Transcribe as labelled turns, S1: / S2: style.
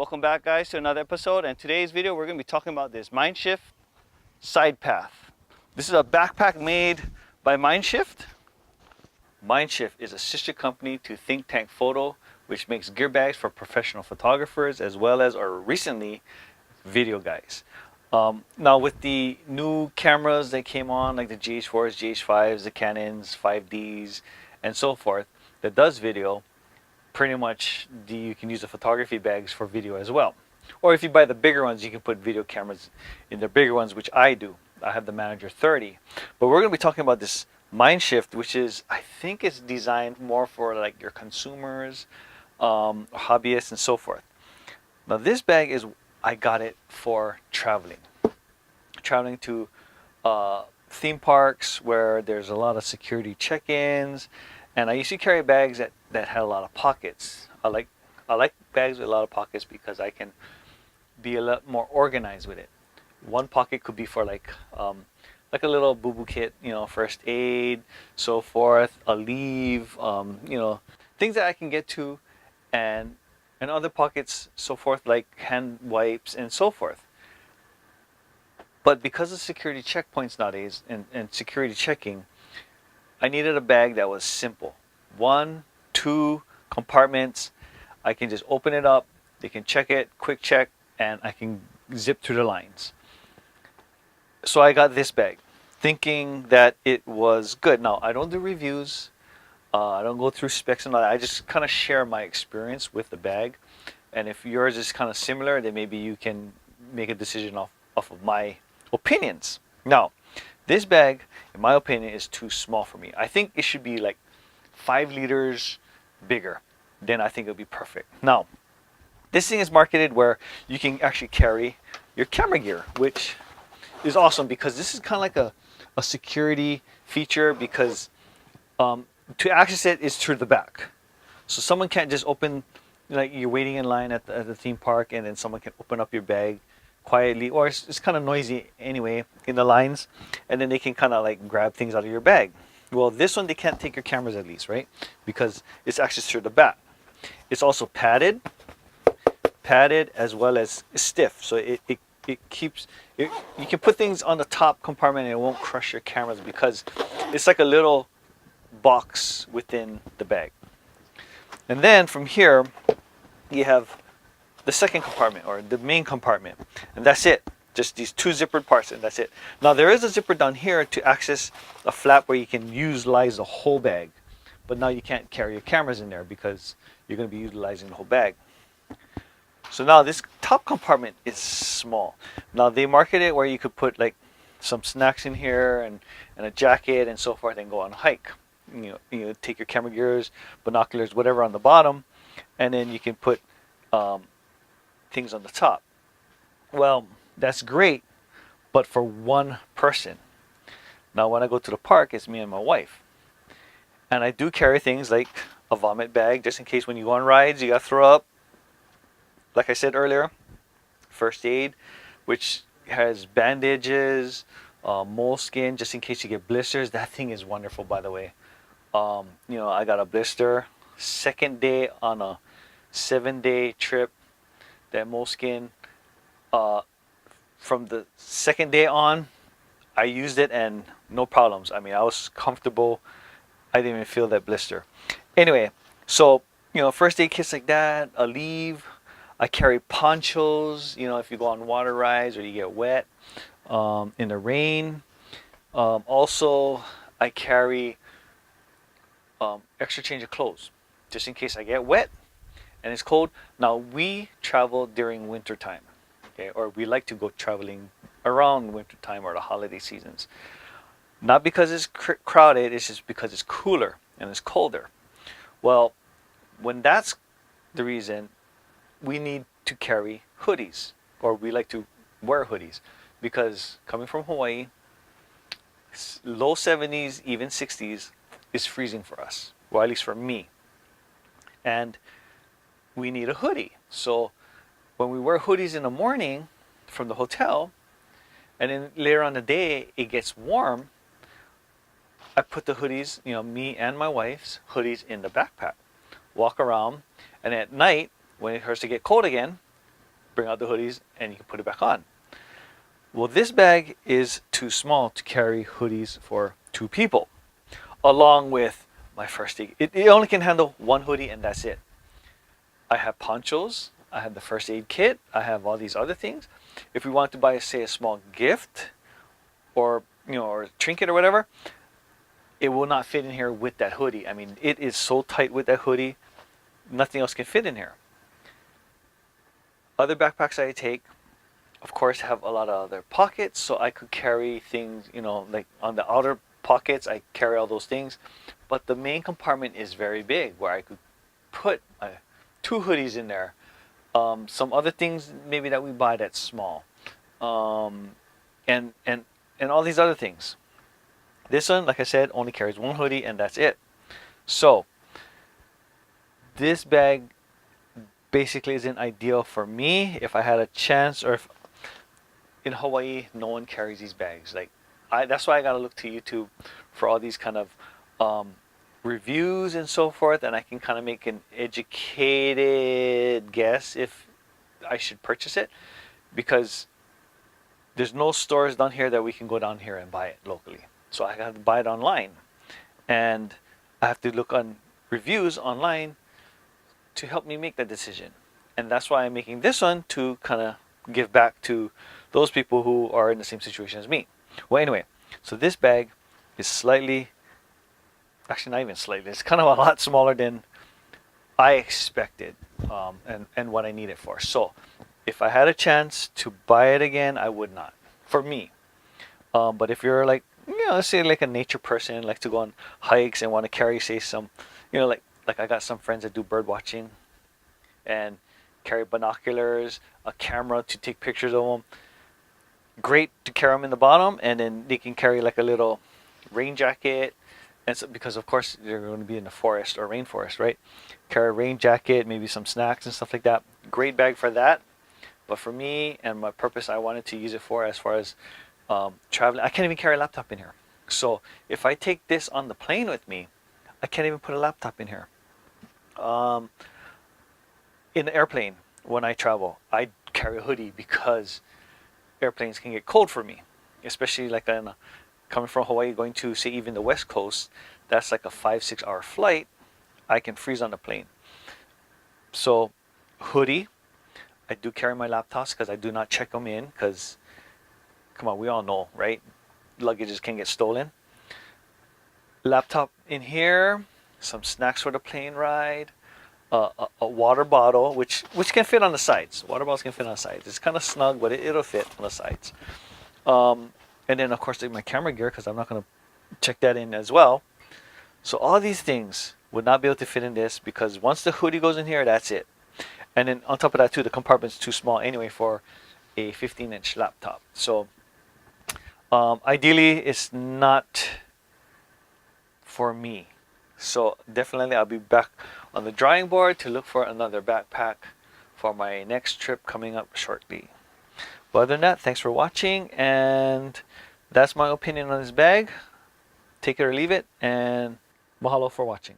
S1: Welcome back, guys, to another episode. And today's video we're going to be talking about this Mindshift Sidepath. This is a backpack made by Mindshift. Mindshift is a sister company to Think Tank Photo, which makes gear bags for professional photographers as well as, or recently, video guys. Now with the new cameras that came on, like the GH4s, GH5s, the Canons, 5Ds, and so forth, that does video, pretty much you can use the photography bags for video as well. Or if you buy the bigger ones, you can put video cameras in the bigger ones, which I do. I have the Manager 30. But we're going to be talking about this Mindshift, which is, I think it's designed more for like your consumers, hobbyists, and so forth. Now this bag is, I got it for traveling. Traveling to theme parks where there's a lot of security check-ins. And I used to carry bags that had a lot of pockets. I like bags with a lot of pockets because I can be a lot more organized with it. One pocket could be for like a little boo-boo kit, first aid, so forth, a leave, things that I can get to, and other pockets, so forth, like hand wipes and so forth. But because of security checkpoints nowadays and security checking, I needed a bag that was simple. 1, 2 compartments. I can just open it up. They can check it, quick check, and I can zip through the lines. So I got this bag, thinking that it was good. Now, I don't do reviews. I don't go through specs and all that. I just kind of share my experience with the bag. And if yours is kind of similar, then maybe you can make a decision off of my opinions. Now, this bag, in my opinion, is too small for me. I think it should be like 5 liters bigger. Then I think it'll be perfect. Now, this thing is marketed where you can actually carry your camera gear, which is awesome because this is kind of like a security feature because to access it is through the back. So someone can't just open, like you're waiting in line at the theme park and then someone can open up your bag quietly, or it's kind of noisy anyway in the lines, and then they can kind of like grab things out of your bag. Well, this one they can't take your cameras at least, right? Because it's actually through the back. It's also padded as well as stiff, so it keeps you can put things on the top compartment and it won't crush your cameras because it's like a little box within the bag. And then from here you have the second compartment, or the main compartment, and that's it. Just these 2 zippered parts, and that's it. Now there is a zipper down here to access a flap where you can utilize the whole bag, but now you can't carry your cameras in there because you're going to be utilizing the whole bag. So now this top compartment is small. Now they market it where you could put like some snacks in here and a jacket and so forth and go on a hike. Take your camera gears, binoculars, whatever on the bottom, and then you can put things on the top. Well, that's great, but for one person. Now when I go to the park, it's me and my wife, and I do carry things like a vomit bag just in case when you go on rides you gotta throw up. Like I said earlier, first aid, which has bandages, moleskin just in case you get blisters. That thing is wonderful, by the way. I got a blister second day on a 7-day trip. That moleskin, from the second day on, I used it and no problems. I mean, I was comfortable. I didn't even feel that blister. Anyway, so first aid kits like that, a leave. I carry ponchos, if you go on water rides or you get wet in the rain. Also, I carry extra change of clothes just in case I get wet and it's cold. Now we travel during winter time, okay, or we like to go traveling around winter time or the holiday seasons. Not because it's crowded, it's just because it's cooler and it's colder. Well, when that's the reason, we need to carry hoodies, or we like to wear hoodies, because coming from Hawaii, low 70s, even 60s is freezing for us, well, at least for me. And we need a hoodie. So when we wear hoodies in the morning from the hotel, and then later on the day it gets warm, I put the hoodies, me and my wife's hoodies in the backpack, walk around, and at night when it starts to get cold again, bring out the hoodies and you can put it back on. Well, this bag is too small to carry hoodies for 2 people, along with my first aid. It only can handle 1 hoodie and that's it. I have ponchos, I have the first aid kit, I have all these other things. If we want to buy, say, a small gift or or a trinket or whatever, it will not fit in here with that hoodie. I mean, it is so tight with that hoodie, nothing else can fit in here. Other backpacks I take, of course, have a lot of other pockets, so I could carry things, like on the outer pockets, I carry all those things. But the main compartment is very big, where I could put 2 hoodies in there. Some other things maybe that we buy that's small, and all these other things. This one, like I said, only carries 1 hoodie and that's it. So this bag basically isn't ideal for me. If I had a chance, or if in Hawaii no one carries these bags, that's why I gotta look to YouTube for all these kind of reviews and so forth, and I can kind of make an educated guess if I should purchase it, because there's no stores down here that we can go down here and buy it locally. So I have to buy it online, and I have to look on reviews online to help me make that decision. And that's why I'm making this one, to kind of give back to those people who are in the same situation as me. Well, anyway, so this bag is slightly, actually not even slightly, it's kind of a lot smaller than I expected, and what I need it for. So if I had a chance to buy it again, I would not, for me. But if you're like, let's say like a nature person, like to go on hikes and want to carry, say, some, like I got some friends that do bird watching and carry binoculars, a camera to take pictures of them. Great to carry them in the bottom, and then they can carry like a little rain jacket, and so, because of course they're going to be in the forest or rainforest, right? Carry a rain jacket, maybe some snacks and stuff like that. Great bag for that. But for me and my purpose, I wanted to use it for, as far as traveling. I can't even carry a laptop in here. So if I take this on the plane with me, I can't even put a laptop in here. In the airplane, when I travel, I carry a hoodie because airplanes can get cold for me, especially like coming from Hawaii, going to, say, even the West Coast. That's like a 5-6 hour flight. I can freeze on the plane. So hoodie. I do carry my laptops because I do not check them in, because, come on, we all know, right? Luggages can get stolen. Laptop in here, some snacks for the plane ride, a water bottle, which can fit on the sides. Water bottles can fit on the sides. It's kind of snug, but it'll fit on the sides. And then, of course, my camera gear, because I'm not going to check that in as well. So all these things would not be able to fit in this, because once the hoodie goes in here, that's it. And then on top of that too, the compartment's too small anyway for a 15-inch laptop. So ideally, it's not for me. So definitely I'll be back on the drawing board to look for another backpack for my next trip coming up shortly. But other than that, thanks for watching, and that's my opinion on this bag. Take it or leave it, and mahalo for watching.